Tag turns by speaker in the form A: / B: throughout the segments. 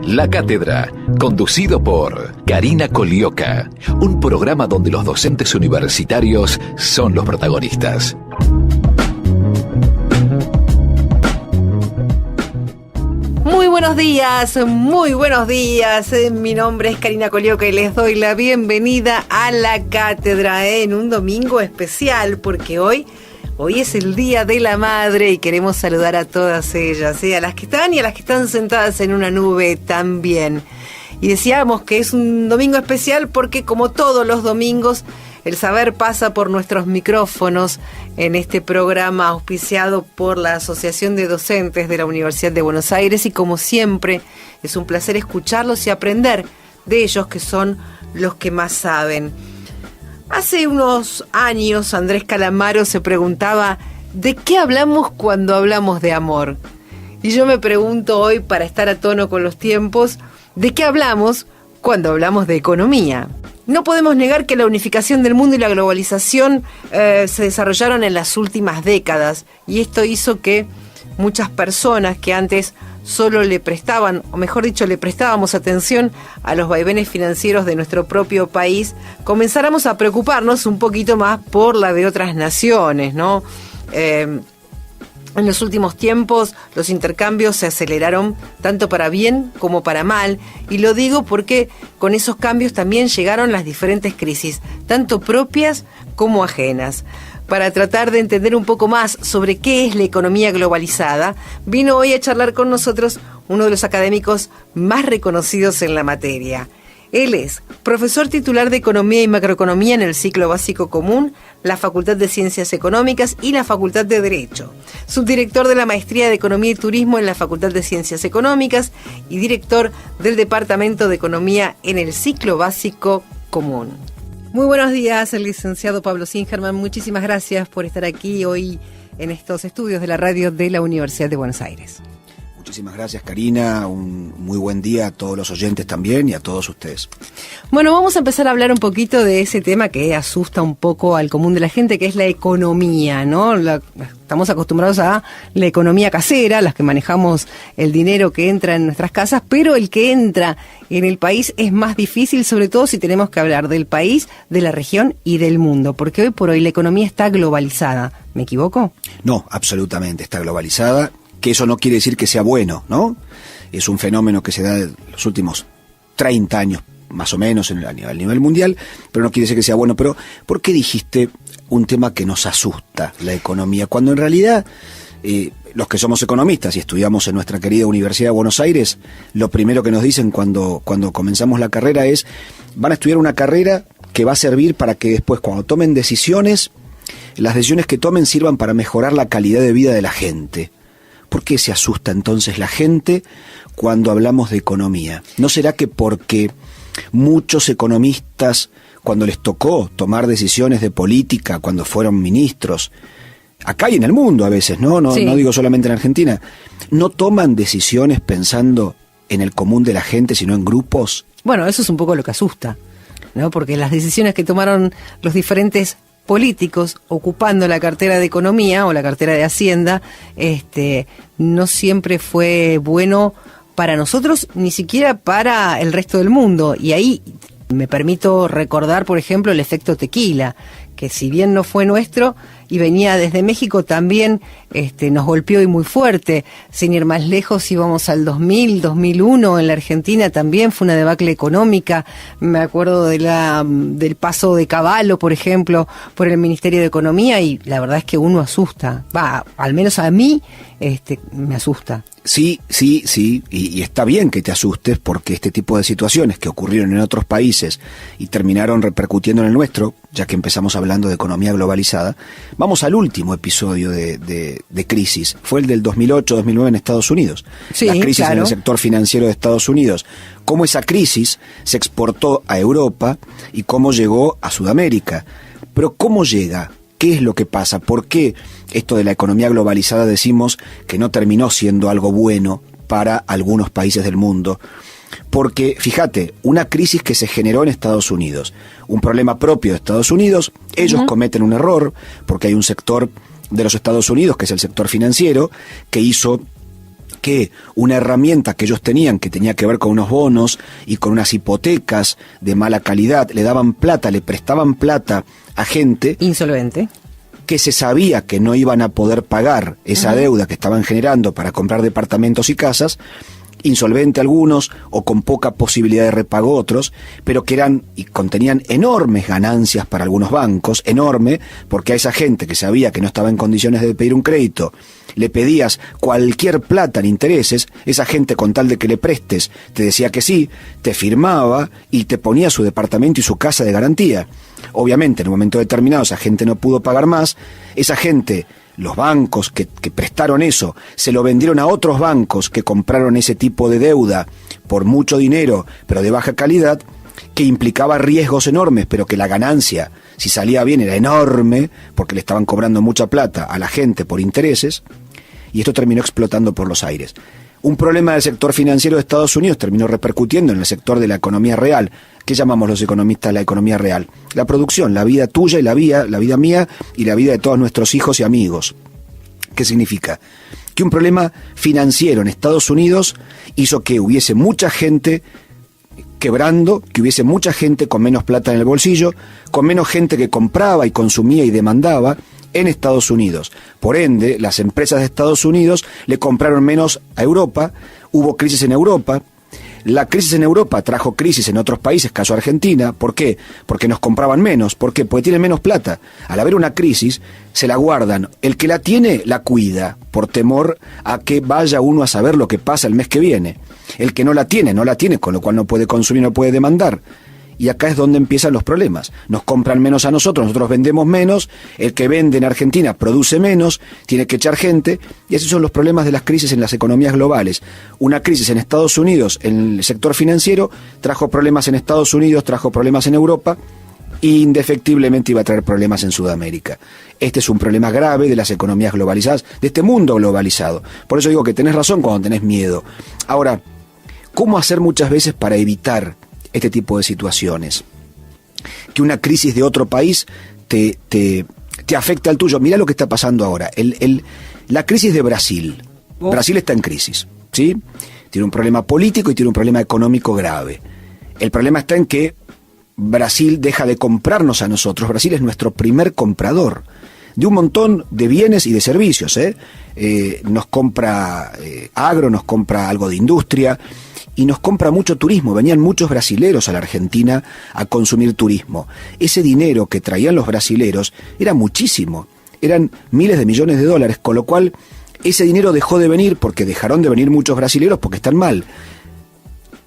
A: La Cátedra, conducido por Karina Colioca, un programa donde los docentes universitarios son los protagonistas.
B: Muy buenos días, muy buenos días. Mi nombre es Karina Colioca y les doy la bienvenida a La Cátedra en un domingo especial, porque hoy es el Día de la Madre y queremos saludar a todas ellas, a las que están y a las que están sentadas en una nube también. Y decíamos que es un domingo especial porque, como todos los domingos, el saber pasa por nuestros micrófonos en este programa auspiciado por la Asociación de Docentes de la Universidad de Buenos Aires, y como siempre es un placer escucharlos y aprender de ellos, que son los que más saben. Hace unos años Andrés Calamaro se preguntaba ¿de qué hablamos cuando hablamos de amor? Y yo me pregunto hoy, para estar a tono con los tiempos, ¿de qué hablamos cuando hablamos de economía? No podemos negar que la unificación del mundo y la globalización se desarrollaron en las últimas décadas, y esto hizo que muchas personas que antes solo le prestaban, o mejor dicho, le prestábamos atención a los vaivenes financieros de nuestro propio país, comenzáramos a preocuparnos un poquito más por la de otras naciones, ¿no? En los últimos tiempos los intercambios se aceleraron tanto para bien como para mal, y lo digo porque con esos cambios también llegaron las diferentes crisis, tanto propias como ajenas. Para tratar de entender un poco más sobre qué es la economía globalizada, vino hoy a charlar con nosotros uno de los académicos más reconocidos en la materia. Él es profesor titular de Economía y Macroeconomía en el ciclo básico común, la Facultad de Ciencias Económicas y la Facultad de Derecho, subdirector de la Maestría de Economía y Turismo en la Facultad de Ciencias Económicas y director del Departamento de Economía en el ciclo básico común. Muy buenos días, el licenciado Pablo Singerman. Muchísimas gracias por estar aquí hoy en estos estudios de la radio de la Universidad de Buenos Aires.
C: Muchísimas gracias, Karina. Un muy buen día a todos los oyentes también y a todos ustedes.
B: Bueno, vamos a empezar a hablar un poquito de ese tema que asusta un poco al común de la gente, que es la economía, ¿no? Estamos acostumbrados a la economía casera, las que manejamos el dinero que entra en nuestras casas, pero el que entra en el país es más difícil, sobre todo si tenemos que hablar del país, de la región y del mundo, porque hoy por hoy la economía está globalizada. ¿Me equivoco?
C: No, absolutamente está globalizada. Que eso no quiere decir que sea bueno, ¿no? Es un fenómeno que se da en los últimos 30 años, más o menos, a nivel mundial, pero no quiere decir que sea bueno. Pero, ¿por qué dijiste un tema que nos asusta, la economía? Cuando en realidad, los que somos economistas y estudiamos en nuestra querida Universidad de Buenos Aires, lo primero que nos dicen cuando comenzamos la carrera es, van a estudiar una carrera que va a servir para que después, cuando tomen decisiones, las decisiones que tomen sirvan para mejorar la calidad de vida de la gente. ¿Por qué se asusta entonces la gente cuando hablamos de economía? ¿No será que porque muchos economistas, cuando les tocó tomar decisiones de política, cuando fueron ministros, acá y en el mundo a veces, ¿no? No digo solamente en Argentina, no toman decisiones pensando en el común de la gente, sino en grupos?
B: Bueno, eso es un poco lo que asusta, ¿no? Porque las decisiones que tomaron los diferentes políticos ocupando la cartera de Economía o la cartera de Hacienda, no siempre fue bueno para nosotros, ni siquiera para el resto del mundo. Y ahí me permito recordar, por ejemplo, el efecto tequila, que si bien no fue nuestro y venía desde México, también nos golpeó y muy fuerte. Sin ir más lejos, íbamos al 2000, 2001, en la Argentina también fue una debacle económica. Me acuerdo del paso de Cavallo, por ejemplo, por el Ministerio de Economía, y la verdad es que uno asusta. Al menos a mí me asusta.
C: Sí, y está bien que te asustes, porque este tipo de situaciones que ocurrieron en otros países y terminaron repercutiendo en el nuestro, ya que empezamos hablando de economía globalizada, vamos al último episodio de crisis. Fue el del 2008-2009 en Estados Unidos.
B: Sí,
C: la crisis
B: claro.
C: En el sector financiero de Estados Unidos. Cómo esa crisis se exportó a Europa y cómo llegó a Sudamérica. Pero ¿cómo llega? ¿Qué es lo que pasa? ¿Por qué esto de la economía globalizada decimos que no terminó siendo algo bueno para algunos países del mundo? Porque, fíjate, una crisis que se generó en Estados Unidos, un problema propio de Estados Unidos, ellos cometen un error, porque hay un sector de los Estados Unidos, que es el sector financiero, que hizo que una herramienta que ellos tenían, que tenía que ver con unos bonos y con unas hipotecas de mala calidad, le daban plata, le prestaban plata a gente
B: insolvente,
C: que se sabía que no iban a poder pagar esa deuda que estaban generando para comprar departamentos y casas, insolvente algunos o con poca posibilidad de repago otros, pero que eran y contenían enormes ganancias para algunos bancos, enorme, porque a esa gente que sabía que no estaba en condiciones de pedir un crédito, le pedías cualquier plata en intereses, esa gente con tal de que le prestes te decía que sí, te firmaba y te ponía su departamento y su casa de garantía. Obviamente en un momento determinado esa gente no pudo pagar más, esa gente, los bancos que prestaron eso, se lo vendieron a otros bancos que compraron ese tipo de deuda por mucho dinero, pero de baja calidad, que implicaba riesgos enormes, pero que la ganancia, si salía bien, era enorme, porque le estaban cobrando mucha plata a la gente por intereses, y esto terminó explotando por los aires. Un problema del sector financiero de Estados Unidos terminó repercutiendo en el sector de la economía real. ¿Qué llamamos los economistas la economía real? La producción, la vida tuya y la vida mía y la vida de todos nuestros hijos y amigos. ¿Qué significa? Que un problema financiero en Estados Unidos hizo que hubiese mucha gente quebrando, que hubiese mucha gente con menos plata en el bolsillo, con menos gente que compraba y consumía y demandaba en Estados Unidos. Por ende, las empresas de Estados Unidos le compraron menos a Europa, hubo crisis en Europa. La crisis en Europa trajo crisis en otros países, caso Argentina. ¿Por qué? Porque nos compraban menos. ¿Por qué? Porque tienen menos plata. Al haber una crisis, se la guardan. El que la tiene, la cuida, por temor a que vaya uno a saber lo que pasa el mes que viene. El que no la tiene, con lo cual no puede consumir, no puede demandar. Y acá es donde empiezan los problemas. Nos compran menos a nosotros vendemos menos, el que vende en Argentina produce menos, tiene que echar gente, y esos son los problemas de las crisis en las economías globales. Una crisis en Estados Unidos, en el sector financiero, trajo problemas en Estados Unidos, trajo problemas en Europa, e indefectiblemente iba a traer problemas en Sudamérica. Este es un problema grave de las economías globalizadas, de este mundo globalizado. Por eso digo que tenés razón cuando tenés miedo. Ahora, ¿cómo hacer muchas veces para evitar este tipo de situaciones? Que una crisis de otro país te afecte al tuyo. Mirá lo que está pasando ahora. La crisis de Brasil. Brasil está en crisis, ¿sí? Tiene un problema político y tiene un problema económico grave. El problema está en que Brasil deja de comprarnos a nosotros. Brasil es nuestro primer comprador de un montón de bienes y de servicios, nos compra agro, nos compra algo de industria, y nos compra mucho turismo. Venían muchos brasileros a la Argentina a consumir turismo. Ese dinero que traían los brasileros era muchísimo, eran miles de millones de dólares, con lo cual ese dinero dejó de venir porque dejaron de venir muchos brasileros porque están mal.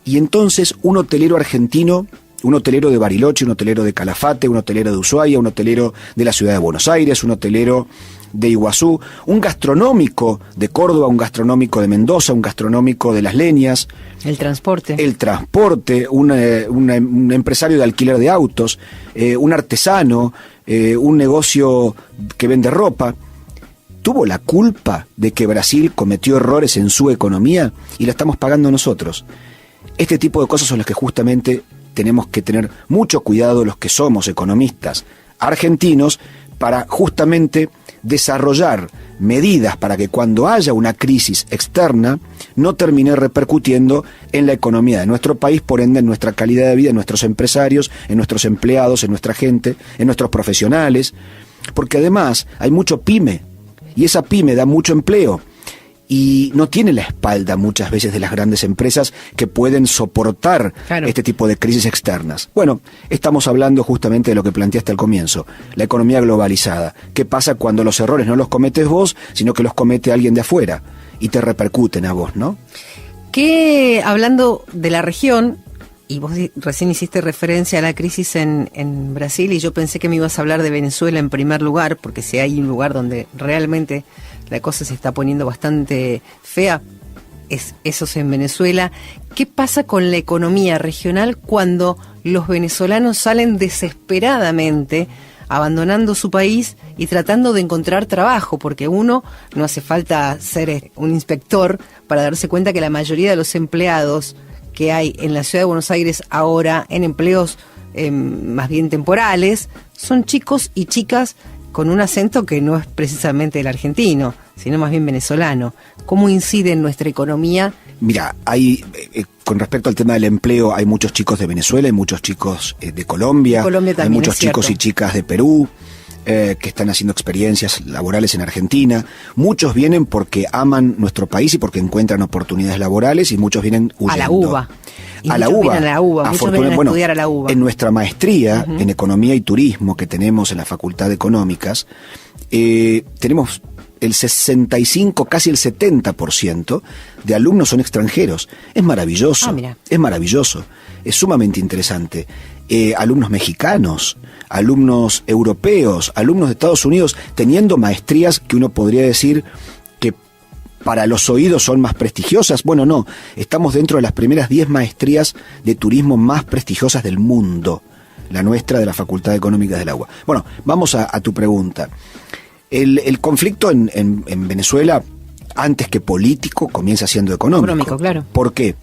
C: Y entonces un hotelero argentino, un hotelero de Bariloche, un hotelero de Calafate, un hotelero de Ushuaia, un hotelero de la ciudad de Buenos Aires, un hotelero de Iguazú, un gastronómico de Córdoba, un gastronómico de Mendoza, un gastronómico de Las Leñas.
B: El transporte,
C: un empresario de alquiler de autos, un artesano, un negocio que vende ropa. ¿Tuvo la culpa de que Brasil cometió errores en su economía y la estamos pagando nosotros? Este tipo de cosas son las que justamente tenemos que tener mucho cuidado los que somos economistas argentinos para justamente desarrollar medidas para que cuando haya una crisis externa no termine repercutiendo en la economía de nuestro país, por ende en nuestra calidad de vida, en nuestros empresarios, en nuestros empleados, en nuestra gente, en nuestros profesionales, porque además hay mucho pyme y esa pyme da mucho empleo y no tiene la espalda muchas veces de las grandes empresas que pueden soportar este tipo de crisis externas. Bueno, estamos hablando justamente de lo que planteaste al comienzo, la economía globalizada. ¿Qué pasa cuando los errores no los cometes vos, sino que los comete alguien de afuera y te repercuten a vos, ¿no?
B: Que hablando de la región, y vos recién hiciste referencia a la crisis en Brasil, y yo pensé que me ibas a hablar de Venezuela en primer lugar, porque si hay un lugar donde realmente la cosa se está poniendo bastante fea, eso es en Venezuela. ¿Qué pasa con la economía regional cuando los venezolanos salen desesperadamente abandonando su país y tratando de encontrar trabajo? Porque uno no hace falta ser un inspector para darse cuenta que la mayoría de los empleados que hay en la ciudad de Buenos Aires ahora en empleos más bien temporales son chicos y chicas con un acento que no es precisamente el argentino, sino más bien venezolano. ¿Cómo incide en nuestra economía?
C: Mira, con respecto al tema del empleo, hay muchos chicos de Venezuela, hay muchos chicos de Colombia,
B: También,
C: hay muchos chicos y chicas de Perú que están haciendo experiencias laborales en Argentina. Muchos vienen porque aman nuestro país y porque encuentran oportunidades laborales, y muchos vienen huyendo.
B: A la UBA. Y
C: a la UBA.
B: Muchos vienen a estudiar a la UBA.
C: En nuestra maestría en Economía y Turismo que tenemos en la Facultad de Económicas, tenemos el 65, casi el 70% de alumnos son extranjeros. Es maravilloso.
B: Mira.
C: Es maravilloso. Es sumamente interesante. Alumnos mexicanos, alumnos europeos, alumnos de Estados Unidos, teniendo maestrías que uno podría decir que para los oídos son más prestigiosas. Bueno, no. Estamos dentro de las primeras 10 maestrías de turismo más prestigiosas del mundo. La nuestra, de la Facultad de Económicas de la UBA. Bueno, vamos a tu pregunta. El conflicto en Venezuela, antes que político, comienza siendo económico.
B: Claro.
C: ¿Por qué?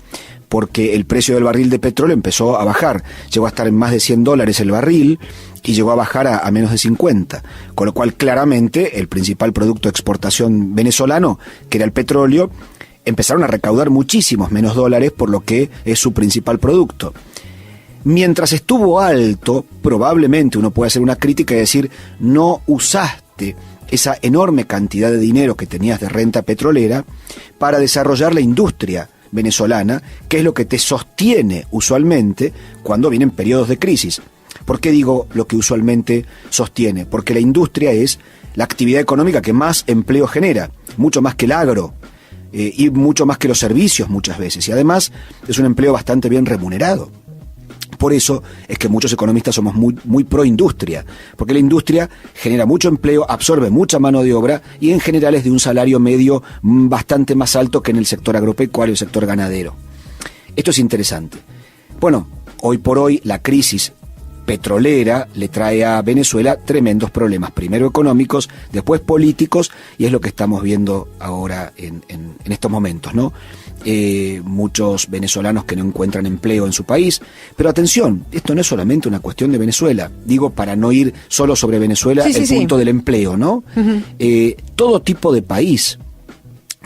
C: Porque el precio del barril de petróleo empezó a bajar. Llegó a estar en más de $100 el barril y llegó a bajar a menos de 50. Con lo cual, claramente, el principal producto de exportación venezolano, que era el petróleo, empezaron a recaudar muchísimos menos dólares, por lo que es su principal producto. Mientras estuvo alto, probablemente uno puede hacer una crítica y decir, no usaste esa enorme cantidad de dinero que tenías de renta petrolera para desarrollar la industria venezolana, que es lo que te sostiene usualmente cuando vienen periodos de crisis. ¿Por qué digo lo que usualmente sostiene? Porque la industria es la actividad económica que más empleo genera, mucho más que el agro, y mucho más que los servicios muchas veces, y además es un empleo bastante bien remunerado. Por eso es que muchos economistas somos muy pro industria, porque la industria genera mucho empleo, absorbe mucha mano de obra y en general es de un salario medio bastante más alto que en el sector agropecuario y el sector ganadero. Esto es interesante. Bueno, hoy por hoy la crisis petrolera le trae a Venezuela tremendos problemas, primero económicos, después políticos, y es lo que estamos viendo ahora en estos momentos, ¿no? Muchos venezolanos que no encuentran empleo en su país, pero atención, esto no es solamente una cuestión de Venezuela, digo para no ir solo sobre Venezuela, punto del empleo, ¿no? Todo tipo de país,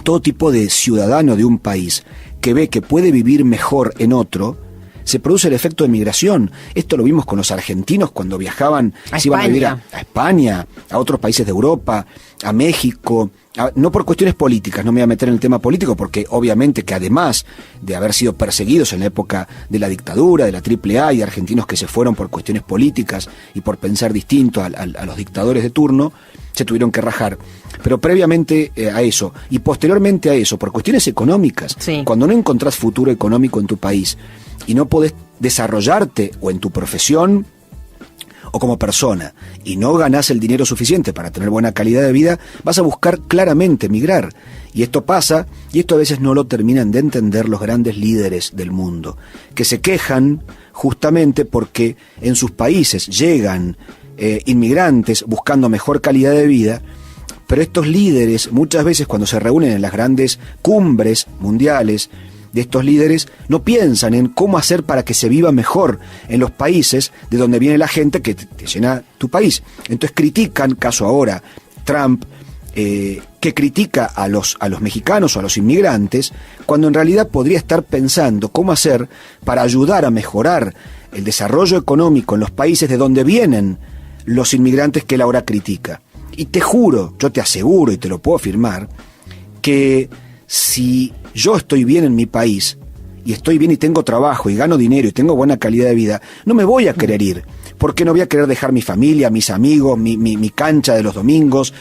C: todo tipo de ciudadano de un país que ve que puede vivir mejor en otro, se produce el efecto de migración. Esto lo vimos con los argentinos cuando viajaban, se iban a vivir a España, a otros países de Europa, a México, no por cuestiones políticas, no me voy a meter en el tema político, porque obviamente que además de haber sido perseguidos en la época de la dictadura, de la AAA, y de argentinos que se fueron por cuestiones políticas y por pensar distinto a los dictadores de turno, se tuvieron que rajar. Pero previamente a eso, y posteriormente a eso, por cuestiones económicas, cuando no encontrás futuro económico en tu país, y no podés desarrollarte o en tu profesión o como persona, y no ganás el dinero suficiente para tener buena calidad de vida, vas a buscar claramente migrar. Y esto pasa, y esto a veces no lo terminan de entender los grandes líderes del mundo, que se quejan justamente porque en sus países llegan inmigrantes buscando mejor calidad de vida, pero estos líderes muchas veces cuando se reúnen en las grandes cumbres mundiales de estos líderes, no piensan en cómo hacer para que se viva mejor en los países de donde viene la gente que te llena tu país. Entonces critican, caso ahora, Trump, que critica a los mexicanos o a los inmigrantes, cuando en realidad podría estar pensando cómo hacer para ayudar a mejorar el desarrollo económico en los países de donde vienen los inmigrantes que él ahora critica. Y te juro, yo te aseguro y te lo puedo afirmar, que si yo estoy bien en mi país, y estoy bien y tengo trabajo y gano dinero y tengo buena calidad de vida, no me voy a querer ir, porque no voy a querer dejar mi familia, mis amigos, mi cancha de los domingos,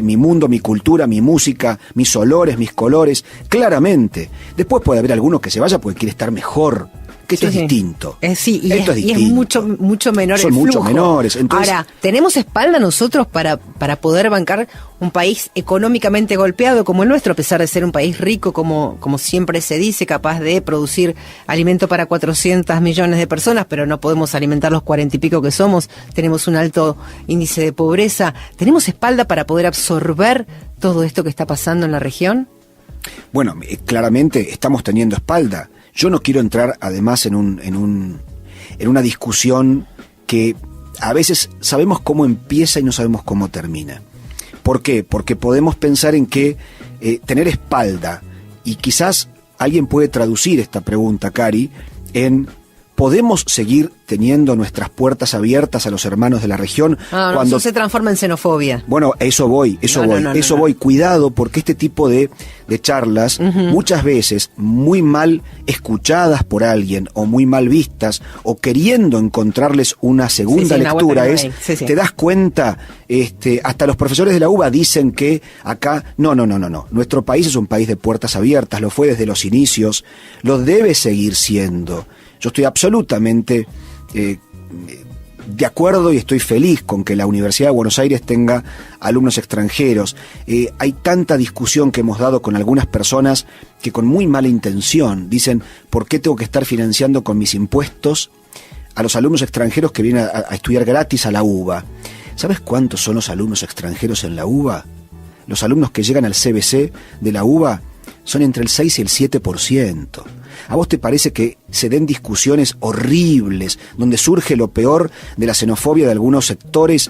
C: mi mundo, mi cultura, mi música, mis olores, mis colores, claramente. Después puede haber alguno que se vaya porque quiere estar mejor, que esto es distinto.
B: Y es mucho menor el flujo. Son mucho menores. Entonces, ahora, ¿tenemos espalda nosotros para poder bancar un país económicamente golpeado como el nuestro, a pesar de ser un país rico, como siempre se dice, capaz de producir alimento para 400 millones de personas, pero no podemos alimentar los 40 y pico que somos? Tenemos un alto índice de pobreza. ¿Tenemos espalda para poder absorber todo esto que está pasando en la región?
C: Bueno, claramente estamos teniendo espalda. Yo no quiero entrar además en una discusión que a veces sabemos cómo empieza y no sabemos cómo termina. ¿Por qué? Porque podemos pensar en que tener espalda, y quizás alguien puede traducir esta pregunta, Cari, en ¿podemos seguir teniendo nuestras puertas abiertas a los hermanos de la región?
B: Cuando eso se transforma en xenofobia.
C: Bueno, eso voy. Cuidado, porque este tipo de charlas, muchas veces muy mal escuchadas por alguien, o muy mal vistas, o queriendo encontrarles una segunda lectura, te das cuenta, hasta los profesores de la UBA dicen que acá, no. Nuestro país es un país de puertas abiertas, lo fue desde los inicios, lo debe seguir siendo. Yo estoy absolutamente de acuerdo y estoy feliz con que la Universidad de Buenos Aires tenga alumnos extranjeros. Hay tanta discusión que hemos dado con algunas personas que con muy mala intención dicen, ¿por qué tengo que estar financiando con mis impuestos a los alumnos extranjeros que vienen a estudiar gratis a la UBA? ¿Sabes cuántos son los alumnos extranjeros en la UBA? Los alumnos que llegan al CBC de la UBA son entre el 6 y el 7%. ¿A vos te parece que se den discusiones horribles donde surge lo peor de la xenofobia de algunos sectores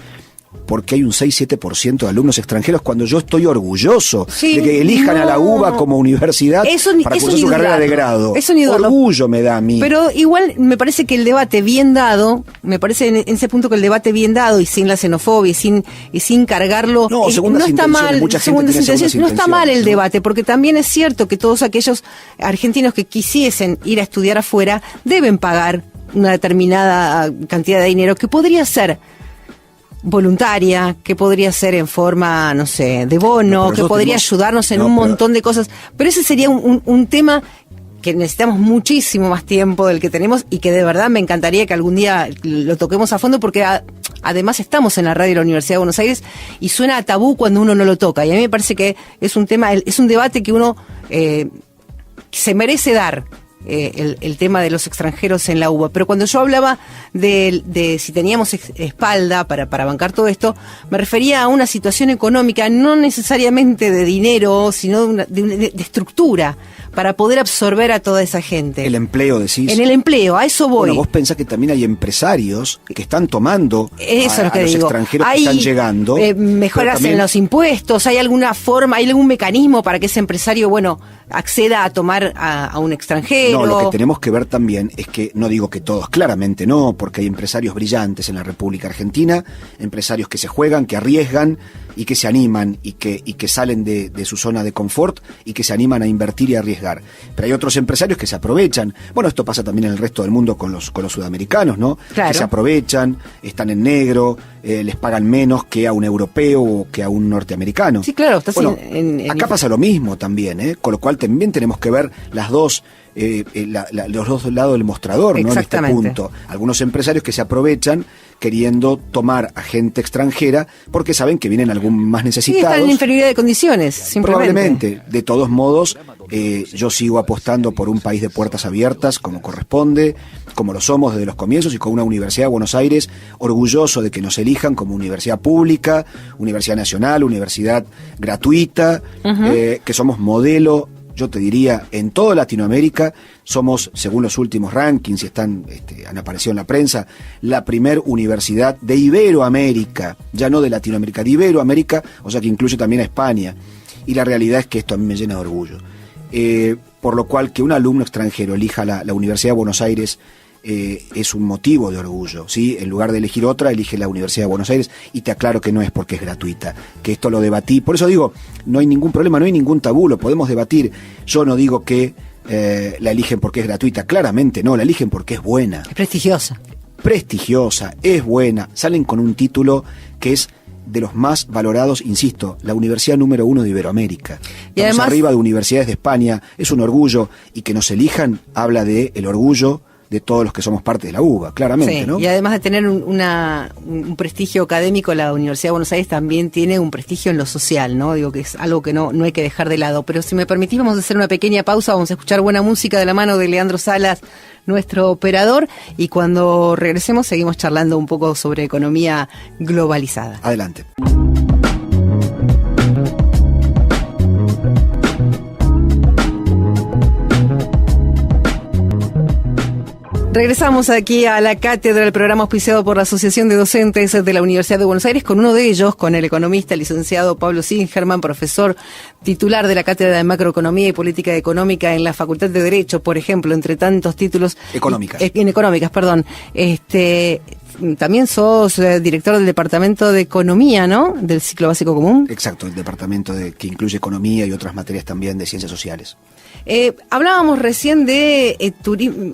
C: porque hay un 6-7% de alumnos extranjeros, cuando yo estoy orgulloso de que elijan a la UBA como universidad para cursar su carrera de grado? Orgullo me da a mí.
B: Pero igual me parece que el debate bien dado, me parece en ese punto que el debate bien dado y sin la xenofobia y sin cargarlo, no está mal. No está mal el debate, porque también es cierto que todos aquellos argentinos que quisiesen ir a estudiar afuera deben pagar una determinada cantidad de dinero que podría ser voluntaria, que podría ser en forma, no sé, de bono, que podría ayudarnos en un montón de cosas. Pero ese sería un tema que necesitamos muchísimo más tiempo del que tenemos y que de verdad me encantaría que algún día lo toquemos a fondo, porque además estamos en la radio de la Universidad de Buenos Aires y suena a tabú cuando uno no lo toca. Y a mí me parece que es un tema, es un debate que uno se merece dar. El tema de los extranjeros en la UBA. Pero cuando yo hablaba de si teníamos espalda para bancar todo esto, me refería a una situación económica, no necesariamente de dinero, sino de estructura, para poder absorber a toda esa gente.
C: El empleo, decís.
B: En el empleo, a eso voy.
C: Bueno, vos pensás que también hay empresarios que están tomando
B: eso
C: a los extranjeros que están llegando.
B: Mejoras también en los impuestos, hay alguna forma, hay algún mecanismo para que ese empresario, acceda a tomar a un extranjero.
C: No, lo que tenemos que ver también es que, no digo que todos, claramente no, porque hay empresarios brillantes en la República Argentina, empresarios que se juegan, que arriesgan y que se animan y que salen de su zona de confort y que se animan a invertir y a arriesgar. Pero hay otros empresarios que se aprovechan. Bueno, esto pasa también en el resto del mundo con los sudamericanos, ¿no?
B: Claro.
C: Que se aprovechan, están en negro, les pagan menos que a un europeo o que a un norteamericano.
B: Sí, claro.
C: Acá pasa lo mismo también, con lo cual también tenemos que ver los dos lados del mostrador, ¿no? En este punto. Algunos empresarios que se aprovechan queriendo tomar a gente extranjera porque saben que vienen algún más necesitados.
B: Sí, están en inferioridad de condiciones, simplemente.
C: Probablemente. De todos modos, yo sigo apostando por un país de puertas abiertas, como corresponde, como lo somos desde los comienzos, y con una Universidad de Buenos Aires orgulloso de que nos elijan como universidad pública, universidad nacional, universidad gratuita, que somos modelo. Yo te diría, en toda Latinoamérica somos, según los últimos rankings, han aparecido en la prensa, la primer universidad de Iberoamérica, ya no de Latinoamérica, de Iberoamérica, o sea que incluye también a España. Y la realidad es que esto a mí me llena de orgullo. Por lo cual, que un alumno extranjero elija la Universidad de Buenos Aires es un motivo de orgullo, ¿sí? En lugar de elegir otra, elige la Universidad de Buenos Aires, y te aclaro que no es porque es gratuita, que esto lo debatí, por eso digo, no hay ningún problema, no hay ningún tabú, lo podemos debatir. Yo no digo que la eligen porque es gratuita, claramente no, la eligen porque es buena.
B: Es prestigiosa.
C: Prestigiosa, es buena, salen con un título que es de los más valorados, insisto, la universidad número 1 de Iberoamérica. Y además, arriba de universidades de España, es un orgullo, y que nos elijan habla de el orgullo de todos los que somos parte de la UBA, claramente,
B: sí,
C: ¿no?
B: Y además de tener un prestigio académico, la Universidad de Buenos Aires también tiene un prestigio en lo social, ¿no? Digo que es algo que no hay que dejar de lado. Pero si me permitís, vamos a hacer una pequeña pausa, vamos a escuchar buena música de la mano de Leandro Salas, nuestro operador, y cuando regresemos seguimos charlando un poco sobre economía globalizada.
C: Adelante.
B: Regresamos aquí a la cátedra, el programa auspiciado por la Asociación de Docentes de la Universidad de Buenos Aires, con uno de ellos, con el economista licenciado Pablo Singerman, profesor titular de la Cátedra de Macroeconomía y Política Económica en la Facultad de Derecho, por ejemplo, entre tantos títulos.
C: Económicas.
B: En económicas, perdón. También sos director del Departamento de Economía, ¿no? Del Ciclo Básico Común.
C: Exacto, el departamento que incluye economía y otras materias también de ciencias sociales.
B: Hablábamos recién de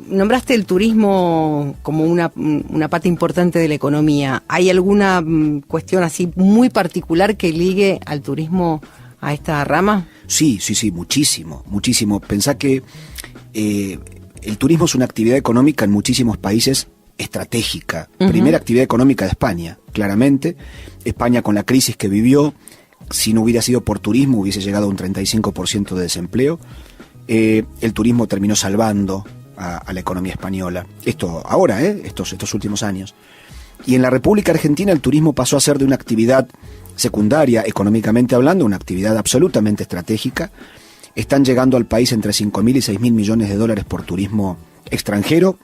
B: nombraste el turismo como una pata importante de la economía. ¿Hay alguna cuestión así muy particular que ligue al turismo a esta rama?
C: Sí, muchísimo. Pensá que el turismo es una actividad económica en muchísimos países estratégica. Uh-huh. Primera actividad económica de España, claramente. España, con la crisis que vivió, si no hubiera sido por turismo, hubiese llegado a un 35% de desempleo. El turismo terminó salvando a la economía española. Esto ahora, estos últimos años. Y en la República Argentina el turismo pasó a ser de una actividad secundaria, económicamente hablando, una actividad absolutamente estratégica. Están llegando al país entre 5.000 y 6.000 millones de dólares por turismo extranjero,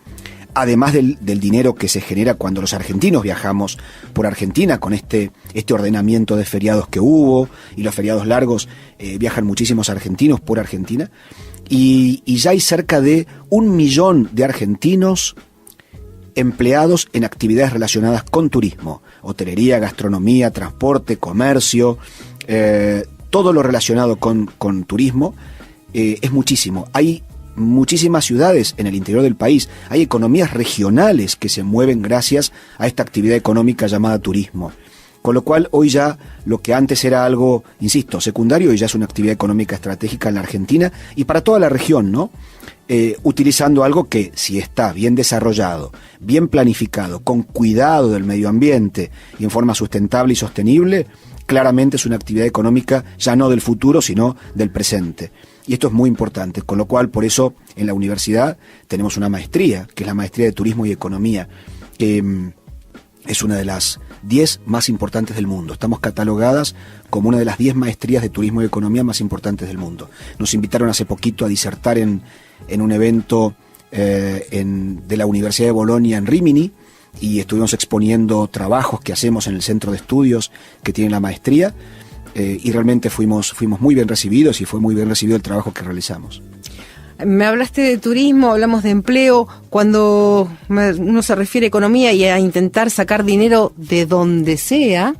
C: además del dinero que se genera cuando los argentinos viajamos por Argentina con este ordenamiento de feriados que hubo, y los feriados largos, viajan muchísimos argentinos por Argentina. Y ya hay cerca de 1 millón de argentinos empleados en actividades relacionadas con turismo, hotelería, gastronomía, transporte, comercio, todo lo relacionado con turismo, es muchísimo. Hay muchísimas ciudades en el interior del país, hay economías regionales que se mueven gracias a esta actividad económica llamada turismo. Con lo cual, hoy ya lo que antes era algo, insisto, secundario, hoy ya es una actividad económica estratégica en la Argentina y para toda la región, ¿no? Utilizando algo que, si está bien desarrollado, bien planificado, con cuidado del medio ambiente y en forma sustentable y sostenible, claramente es una actividad económica ya no del futuro, sino del presente. Y esto es muy importante, con lo cual, por eso, en la universidad tenemos una maestría, que es la maestría de Turismo y Economía, que es una de las 10 más importantes del mundo. Estamos catalogadas como una de las 10 maestrías de turismo y economía más importantes del mundo. Nos invitaron hace poquito a disertar en un evento de la Universidad de Bolonia en Rímini, y estuvimos exponiendo trabajos que hacemos en el centro de estudios que tiene la maestría, y realmente fuimos muy bien recibidos, y fue muy bien recibido el trabajo que realizamos.
B: Me hablaste de turismo, hablamos de empleo. Cuando uno se refiere a economía y a intentar sacar dinero de donde sea,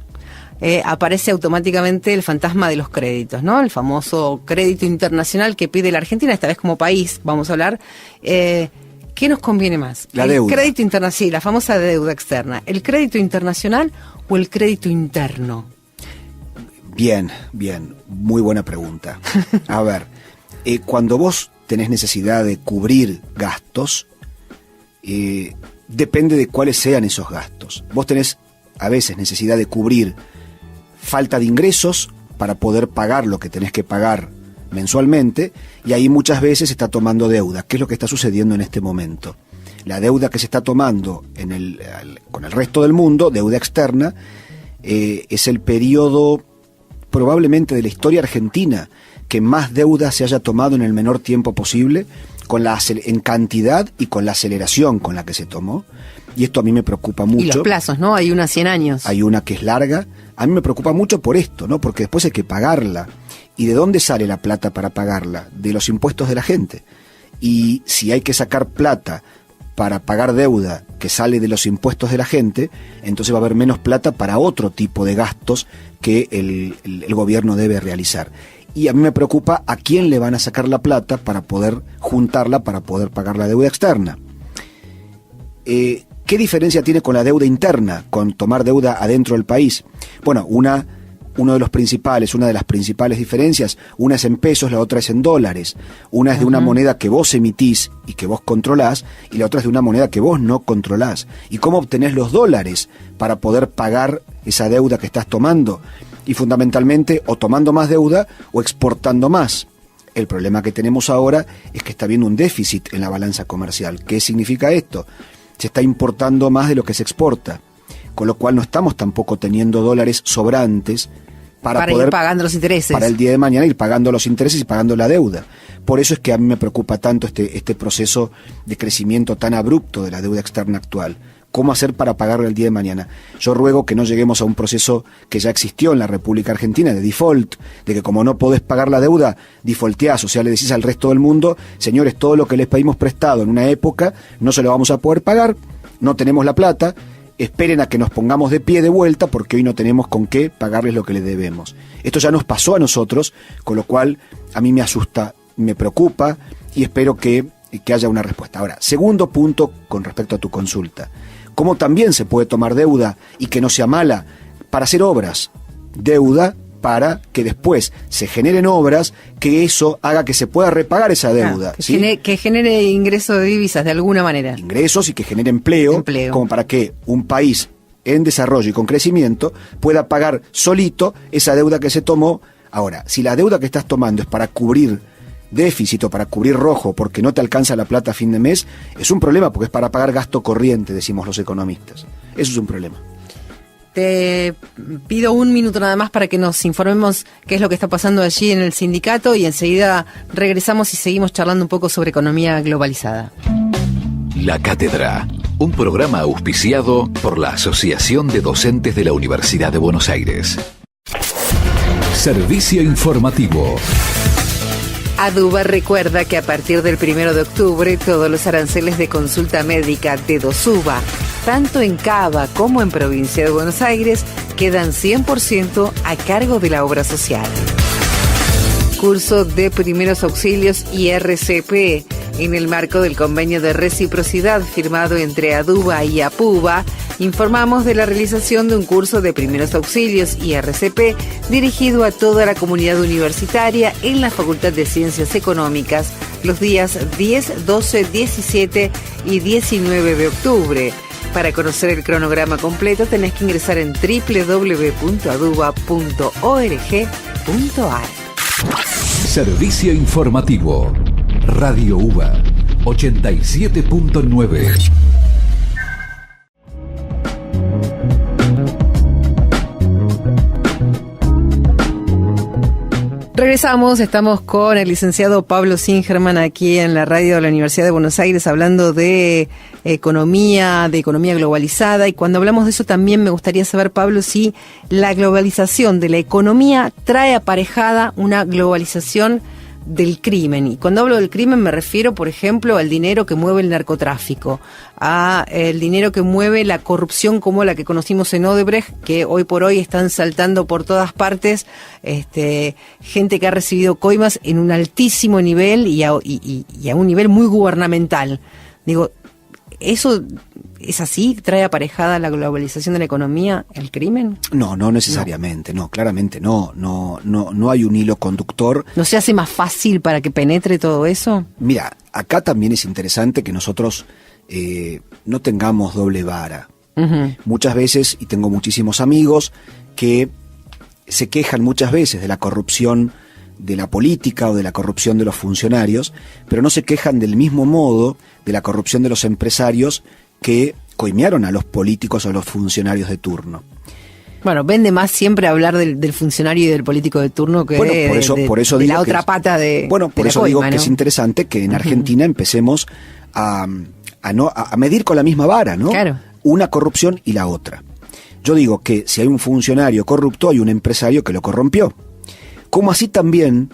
B: aparece automáticamente el fantasma de los créditos, ¿no? El famoso crédito internacional que pide la Argentina, esta vez como país, vamos a hablar. ¿Qué nos conviene más?
C: La deuda.
B: El crédito internacional, sí, la famosa deuda externa. ¿El crédito internacional o el crédito interno?
C: Bien, muy buena pregunta. A ver, cuando vos tenés necesidad de cubrir gastos, depende de cuáles sean esos gastos. Vos tenés a veces necesidad de cubrir falta de ingresos para poder pagar lo que tenés que pagar mensualmente, y ahí muchas veces se está tomando deuda. ¿Qué es lo que está sucediendo en este momento? La deuda que se está tomando con el resto del mundo, deuda externa, es el periodo probablemente de la historia argentina que más deuda se haya tomado en el menor tiempo posible, en cantidad y con la aceleración con la que se tomó. Y esto a mí me preocupa mucho.
B: Y los plazos, ¿no? Hay una 100 años.
C: Hay una que es larga. A mí me preocupa mucho por esto, ¿no? Porque después hay que pagarla. ¿Y de dónde sale la plata para pagarla? De los impuestos de la gente. Y si hay que sacar plata para pagar deuda que sale de los impuestos de la gente, entonces va a haber menos plata para otro tipo de gastos que el gobierno debe realizar. Y a mí me preocupa a quién le van a sacar la plata para poder juntarla, para poder pagar la deuda externa. ¿Qué diferencia tiene con la deuda interna, con tomar deuda adentro del país? Bueno, una de las principales diferencias, una es en pesos, la otra es en dólares. Una es de una moneda que vos emitís y que vos controlás, y la otra es de una moneda que vos no controlás. ¿Y cómo obtenés los dólares para poder pagar esa deuda que estás tomando? Y fundamentalmente, o tomando más deuda o exportando más. El problema que tenemos ahora es que está habiendo un déficit en la balanza comercial. ¿Qué significa esto? Se está importando más de lo que se exporta, con lo cual no estamos tampoco teniendo dólares sobrantes
B: para
C: poder,
B: ir pagando los intereses.
C: Para el día de mañana ir pagando los intereses y pagando la deuda. Por eso es que a mí me preocupa tanto este proceso de crecimiento tan abrupto de la deuda externa actual. ¿Cómo hacer para pagarlo el día de mañana? Yo ruego que no lleguemos a un proceso que ya existió en la República Argentina, de default, de que como no podés pagar la deuda, defaulteás, o sea, le decís al resto del mundo, señores, todo lo que les pedimos prestado en una época, no se lo vamos a poder pagar, no tenemos la plata, esperen a que nos pongamos de pie de vuelta porque hoy no tenemos con qué pagarles lo que les debemos. Esto ya nos pasó a nosotros, con lo cual a mí me asusta, me preocupa y espero que haya una respuesta. Ahora, segundo punto con respecto a tu consulta. ¿Cómo también se puede tomar deuda y que no sea mala para hacer obras? Deuda para que después se generen obras, que eso haga que se pueda repagar esa deuda.
B: Que genere ingreso de divisas de alguna manera.
C: Ingresos y que genere empleo, como para que un país en desarrollo y con crecimiento pueda pagar solito esa deuda que se tomó. Ahora, si la deuda que estás tomando es para cubrir déficit o para cubrir rojo porque no te alcanza la plata a fin de mes, es un problema porque es para pagar gasto corriente, decimos los economistas. Eso es un problema.
B: Te pido un minuto nada más para que nos informemos qué es lo que está pasando allí en el sindicato y enseguida regresamos y seguimos charlando un poco sobre economía globalizada.
A: La Cátedra, un programa auspiciado por la Asociación de Docentes de la Universidad de Buenos Aires. Servicio informativo.
B: Aduba recuerda que a partir del 1 de octubre todos los aranceles de consulta médica de Dosuba, tanto en Cava como en Provincia de Buenos Aires, quedan 100% a cargo de la obra social. Curso de primeros auxilios y RCP. En el marco del convenio de reciprocidad firmado entre Aduba y APUBA, informamos de la realización de un curso de primeros auxilios y RCP dirigido a toda la comunidad universitaria en la Facultad de Ciencias Económicas los días 10, 12, 17 y 19 de octubre. Para conocer el cronograma completo tenés que ingresar en www.aduba.org.ar.
A: Servicio informativo. Radio UBA 87.9.
B: Regresamos, estamos con el licenciado Pablo Singerman aquí en la radio de la Universidad de Buenos Aires hablando de economía globalizada, y cuando hablamos de eso también me gustaría saber, Pablo, si la globalización de la economía trae aparejada una globalización del crimen. Y cuando hablo del crimen me refiero, por ejemplo, al dinero que mueve el narcotráfico, a el dinero que mueve la corrupción como la que conocimos en Odebrecht, que hoy por hoy están saltando por todas partes, gente que ha recibido coimas en un altísimo nivel y a un nivel muy gubernamental. Digo, ¿eso es así? ¿Trae aparejada la globalización de la economía el crimen?
C: No necesariamente, no, claramente no hay un hilo conductor.
B: ¿No se hace más fácil para que penetre todo eso?
C: Mira, acá también es interesante que nosotros no tengamos doble vara. Uh-huh. Muchas veces, y tengo muchísimos amigos que se quejan muchas veces de la corrupción de la política o de la corrupción de los funcionarios, pero no se quejan del mismo modo de la corrupción de los empresarios que coimearon a los políticos o a los funcionarios de turno.
B: Bueno, vende más siempre hablar del funcionario y del político de turno que
C: por eso
B: de
C: digo
B: la otra pata de
C: Bueno, por
B: de
C: eso
B: coima,
C: digo,
B: ¿no?
C: que es interesante que en Argentina empecemos a medir con la misma vara, ¿no?
B: Claro.
C: Una corrupción y la otra. Yo digo que si hay un funcionario corrupto, hay un empresario que lo corrompió. Como así también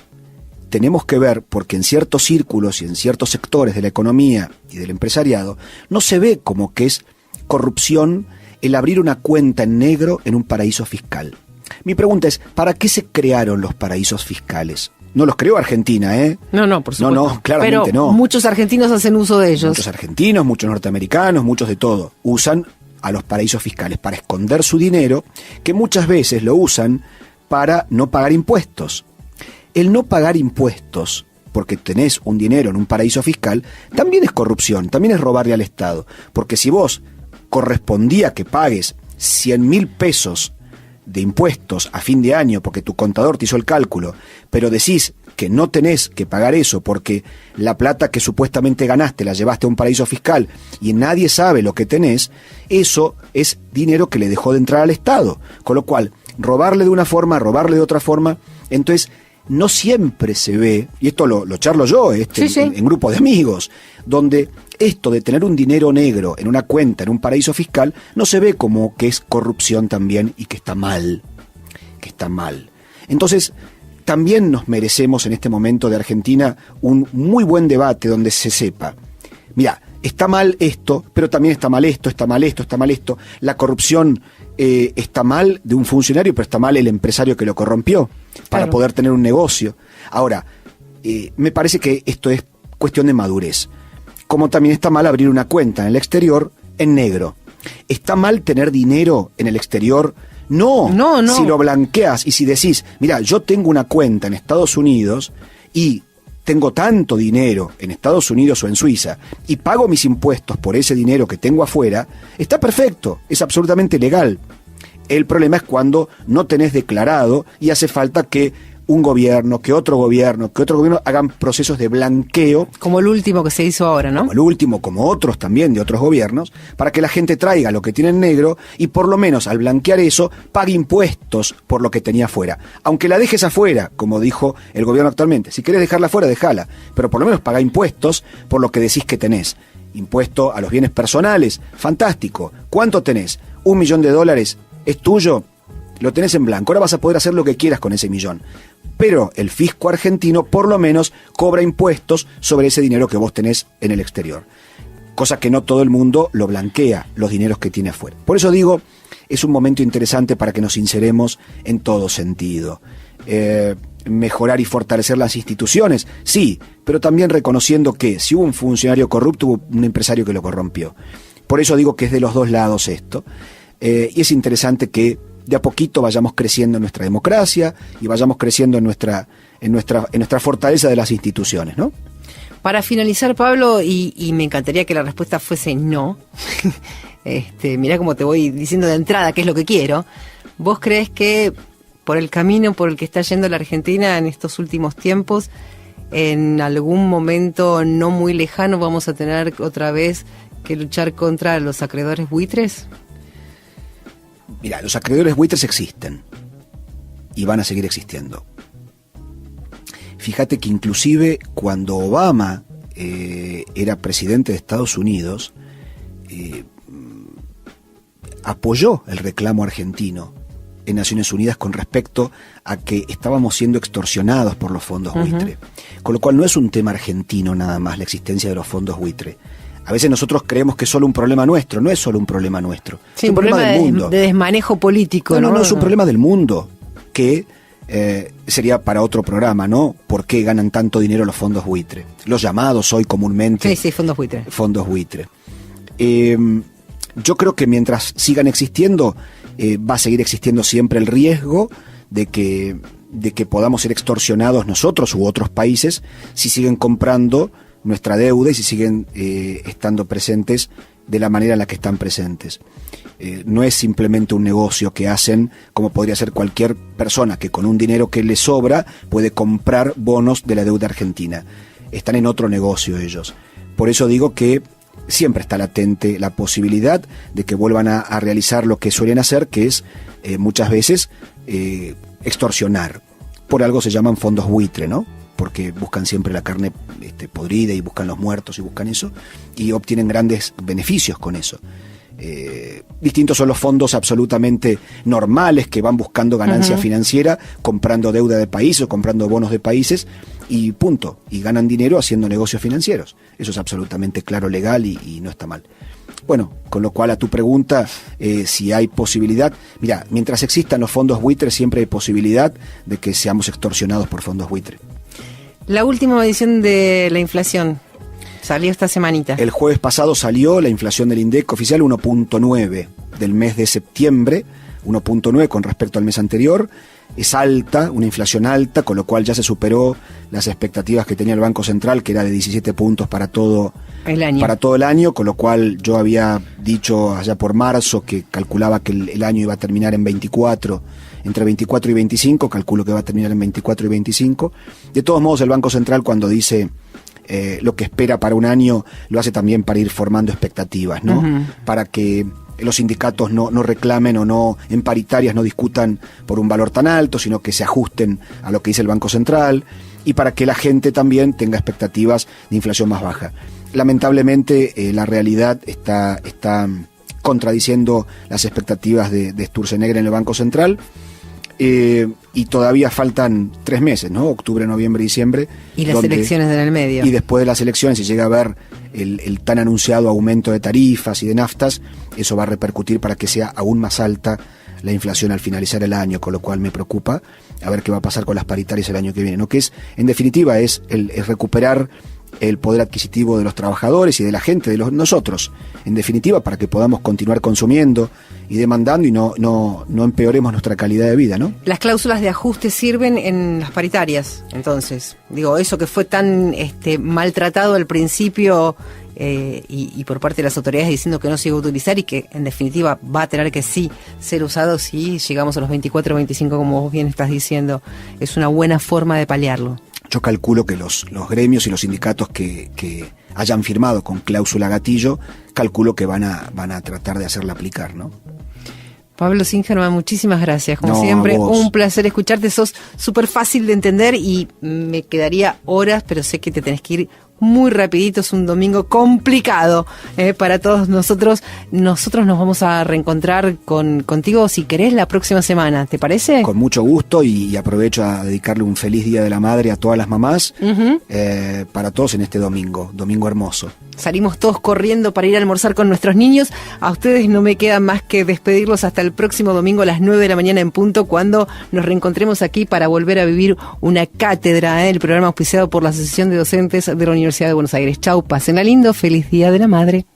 C: tenemos que ver, porque en ciertos círculos y en ciertos sectores de la economía y del empresariado, no se ve como que es corrupción el abrir una cuenta en negro en un paraíso fiscal. Mi pregunta es, ¿para qué se crearon los paraísos fiscales? No los creó Argentina, ¿eh?
B: No, por supuesto.
C: No, claramente
B: pero
C: no.
B: Muchos argentinos hacen uso de ellos.
C: Muchos argentinos, muchos norteamericanos, muchos de todo, usan a los paraísos fiscales para esconder su dinero, que muchas veces lo usan para no pagar impuestos. El no pagar impuestos, porque tenés un dinero en un paraíso fiscal, también es corrupción, también es robarle al Estado. Porque si vos correspondía que pagues 100.000 pesos de impuestos a fin de año porque tu contador te hizo el cálculo, pero decís que no tenés que pagar eso porque la plata que supuestamente ganaste la llevaste a un paraíso fiscal y nadie sabe lo que tenés, eso es dinero que le dejó de entrar al Estado. Con lo cual, robarle de una forma, robarle de otra forma. Entonces, no siempre se ve, y esto lo charlo yo en grupo de amigos, donde esto de tener un dinero negro en una cuenta, en un paraíso fiscal, no se ve como que es corrupción también y que está mal. Entonces, también nos merecemos en este momento de Argentina un muy buen debate donde se sepa, mira, está mal esto, pero también está mal esto, está mal esto, está mal esto. La corrupción está mal de un funcionario, pero está mal el empresario que lo corrompió para poder tener un negocio. Ahora, me parece que esto es cuestión de madurez. Como también está mal abrir una cuenta en el exterior en negro. ¿Está mal tener dinero en el exterior? No. Si lo blanqueas y si decís, mira, yo tengo una cuenta en Estados Unidos y tengo tanto dinero en Estados Unidos o en Suiza y pago mis impuestos por ese dinero que tengo afuera, está perfecto, es absolutamente legal. El problema es cuando no tenés declarado y hace falta que un gobierno, que otro gobierno hagan procesos de blanqueo.
B: Como el último que se hizo ahora, ¿no?
C: Como el último, como otros también de otros gobiernos, para que la gente traiga lo que tiene en negro y por lo menos al blanquear eso, pague impuestos por lo que tenía afuera. Aunque la dejes afuera, como dijo el gobierno actualmente. Si querés dejarla afuera, déjala. Pero por lo menos paga impuestos por lo que decís que tenés. Impuesto a los bienes personales, fantástico. ¿Cuánto tenés? $1 millón, ¿es tuyo? Lo tenés en blanco. Ahora vas a poder hacer lo que quieras con ese millón. Pero el fisco argentino por lo menos cobra impuestos sobre ese dinero que vos tenés en el exterior. Cosa que no todo el mundo lo blanquea, los dineros que tiene afuera. Por eso digo, es un momento interesante para que nos sinceremos en todo sentido. Mejorar y fortalecer las instituciones, sí, pero también reconociendo que si hubo un funcionario corrupto, hubo un empresario que lo corrompió. Por eso digo que es de los dos lados esto. Y es interesante que de a poquito vayamos creciendo en nuestra democracia y vayamos creciendo en nuestra fortaleza de las instituciones, ¿no?
B: Para finalizar, Pablo, y me encantaría que la respuesta fuese no. Mirá cómo te voy diciendo de entrada qué es lo que quiero. ¿Vos crees que por el camino por el que está yendo la Argentina en estos últimos tiempos, en algún momento no muy lejano vamos a tener otra vez que luchar contra los acreedores buitres?
C: Mira, los acreedores buitres existen y van a seguir existiendo. Fíjate que inclusive cuando Obama era presidente de Estados Unidos, apoyó el reclamo argentino en Naciones Unidas con respecto a que estábamos siendo extorsionados por los fondos buitre. Con lo cual no es un tema argentino nada más la existencia de los fondos buitre. A veces nosotros creemos que es solo un problema nuestro, no es solo un problema nuestro,
B: sí,
C: es un problema del mundo.
B: De desmanejo político.
C: No, es un problema del mundo, que sería para otro programa, ¿no? ¿Por qué ganan tanto dinero los fondos buitre? Los llamados hoy comúnmente.
B: Sí, fondos buitre.
C: Fondos buitre. Yo creo que mientras sigan existiendo, va a seguir existiendo siempre el riesgo de que podamos ser extorsionados nosotros u otros países si siguen comprando nuestra deuda y si siguen estando presentes de la manera en la que están presentes. No es simplemente un negocio que hacen como podría ser cualquier persona que con un dinero que le sobra puede comprar bonos de la deuda argentina. Están en otro negocio ellos. Por eso digo que siempre está latente la posibilidad de que vuelvan a realizar lo que suelen hacer, que es muchas veces extorsionar. Por algo se llaman fondos buitre, ¿no? Porque buscan siempre la carne podrida y buscan los muertos y buscan eso y obtienen grandes beneficios con eso. Distintos son los fondos absolutamente normales que van buscando ganancia financiera, comprando deuda de país o comprando bonos de países y punto, y ganan dinero haciendo negocios financieros. Eso es absolutamente claro, legal y no está mal. Bueno, con lo cual a tu pregunta, si hay posibilidad, mira, mientras existan los fondos buitres siempre hay posibilidad de que seamos extorsionados por fondos buitre.
B: La última medición de la inflación salió esta semanita.
C: El jueves pasado salió la inflación del INDEC oficial 1.9 del mes de septiembre, 1.9 con respecto al mes anterior. Es alta, una inflación alta, con lo cual ya se superó las expectativas que tenía el Banco Central, que era de 17 puntos para todo el año, con lo cual yo había dicho allá por marzo que calculaba que el año iba a terminar en 24, entre 24 y 25, calculo que va a terminar en 24 y 25. De todos modos, el Banco Central cuando dice lo que espera para un año, lo hace también para ir formando expectativas, ¿no? Para que los sindicatos no reclamen o no, en paritarias no discutan por un valor tan alto, sino que se ajusten a lo que dice el Banco Central, y para que la gente también tenga expectativas de inflación más baja. Lamentablemente la realidad está contradiciendo las expectativas de Sturzenegger en el Banco Central, y todavía faltan 3 meses, ¿no? Octubre, noviembre, diciembre.
B: Y las elecciones en el medio.
C: Y después de las elecciones, si llega a haber el tan anunciado aumento de tarifas y de naftas, eso va a repercutir para que sea aún más alta la inflación al finalizar el año, con lo cual me preocupa a ver qué va a pasar con las paritarias el año que viene, ¿no? Que es, en definitiva, es recuperar el poder adquisitivo de los trabajadores y de la gente, de nosotros, en definitiva, para que podamos continuar consumiendo y demandando y no empeoremos nuestra calidad de vida, ¿no?
B: Las cláusulas de ajuste sirven en las paritarias, entonces, digo, eso que fue tan maltratado al principio y por parte de las autoridades diciendo que no se iba a utilizar y que en definitiva va a tener que sí ser usado si llegamos a los 24 o 25, como vos bien estás diciendo, es una buena forma de paliarlo.
C: Yo calculo que los gremios y los sindicatos que hayan firmado con cláusula gatillo, calculo que van a tratar de hacerla aplicar, ¿no?
B: Pablo Singerman, muchísimas gracias. Como siempre, un placer escucharte. Sos súper fácil de entender y me quedaría horas, pero sé que te tenés que ir muy rapidito. Es un domingo complicado para todos nosotros. Nosotros nos vamos a reencontrar contigo, si querés, la próxima semana. ¿Te parece?
C: Con mucho gusto, y aprovecho a dedicarle un feliz Día de la Madre a todas las mamás, para todos en este domingo hermoso.
B: Salimos todos corriendo para ir a almorzar con nuestros niños. A ustedes no me queda más que despedirlos hasta el próximo domingo a las 9 de la mañana en punto, cuando nos reencontremos aquí para volver a vivir una cátedra, el programa auspiciado por la Asociación de Docentes de la Universidad de Buenos Aires. Chau, pásenla lindo, feliz Día de la Madre.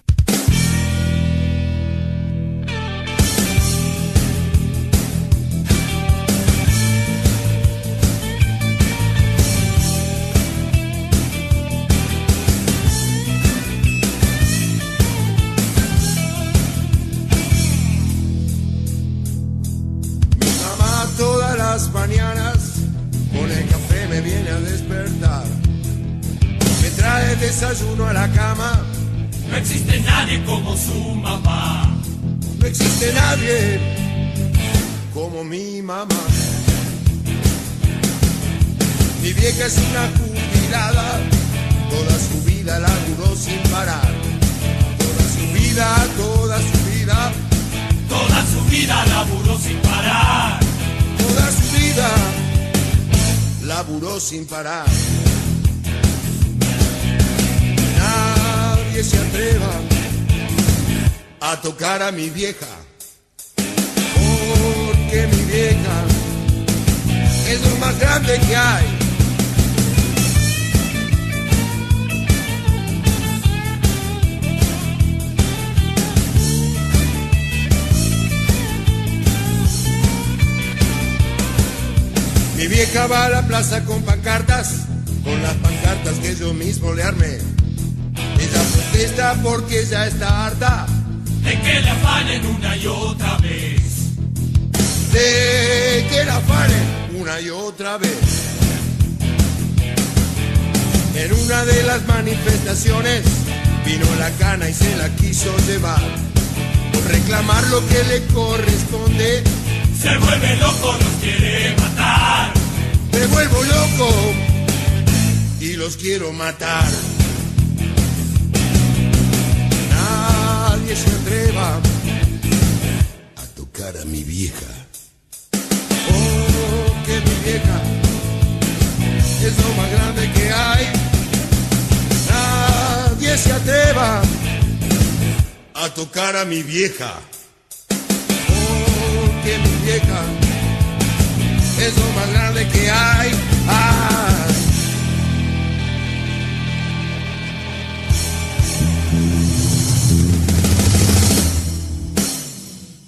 D: Mañanas con el café me viene a despertar, me trae desayuno a la cama.
E: No existe nadie como su mamá,
D: no existe nadie como mi mamá. Mi vieja es una jubilada, toda su vida laburó sin parar, toda su vida, toda su vida,
E: toda su vida laburó sin parar.
D: Toda su vida laburó sin parar. Nadie se atreva a tocar a mi vieja, porque mi vieja es lo más grande que hay. Mi vieja va a la plaza con pancartas, con las pancartas que yo mismo le armé. Ella protesta porque ya está harta
E: de que la afanen una y otra vez,
D: de que la afanen una y otra vez. En una de las manifestaciones vino la cana y se la quiso llevar, por reclamar lo que le corresponde.
E: Se vuelve loco, los quiere matar.
D: Me vuelvo loco y los quiero matar. Nadie se atreva a tocar a mi vieja, porque mi vieja es lo más grande que hay. Nadie se atreva a tocar a mi vieja, que mi vieja es lo más grande que hay.